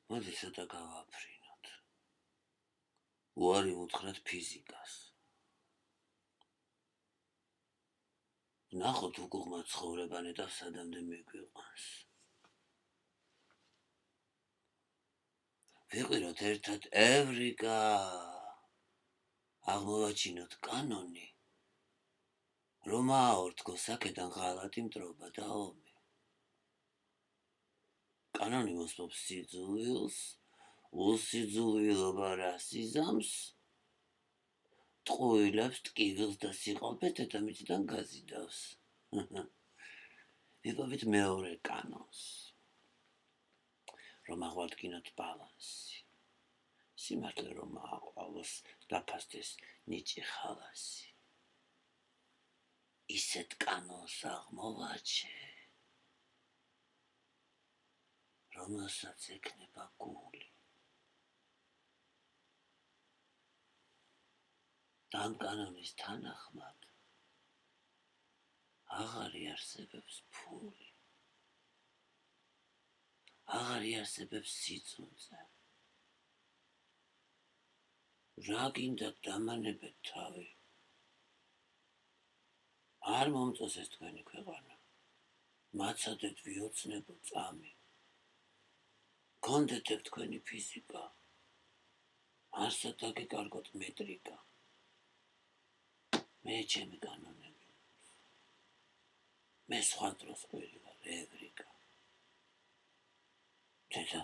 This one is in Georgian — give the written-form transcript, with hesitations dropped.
მოდი ცოტა გავაფრინოთ. უარი უთხრათ ფიზიკას. ნახოთ უკუღმა ცხოვრება ნეტავს სადამდე მეგვიყვანს. ვიყვიროთ ერთად ევრიკა. აღმოვაჩინოთ კანონი, რომ აორთქო აქედან ღალატი მტრობა და ომი. კანონი მოსპობს სიძულვილს, უსიძულვილობა რას იზამს, ტყუილებს, ტკივილს და სიყალბეს დედამიწიდან გაზიდავს. ვიპოვეთ მეორე კანონს, რომ აღვადგინოთ ბალანსი. სიმართლე რომ აყვალოს, დაფასდეს ნიჭი ხალასი. ისეთ კანონს აღმოვაჩე, რომელსაც ექნება გული. და ამ კანონის თანახმად აღარ იარსებებს ფული. აღარ იარსებებს სიწუნწე. რა გინდათ დამანებეთ თავი. არ მომწონს ეს თქვენი ქვეყანა. მაცადეთ ვიოცნებო წამი. გონდეთ თქვენი ფიზიკა. არსად დაგეკარგოთ მეტრიკა. მე ჩემი კანონები. მე სხვა დროს ყვირი ვარ, ევრიკა. დედა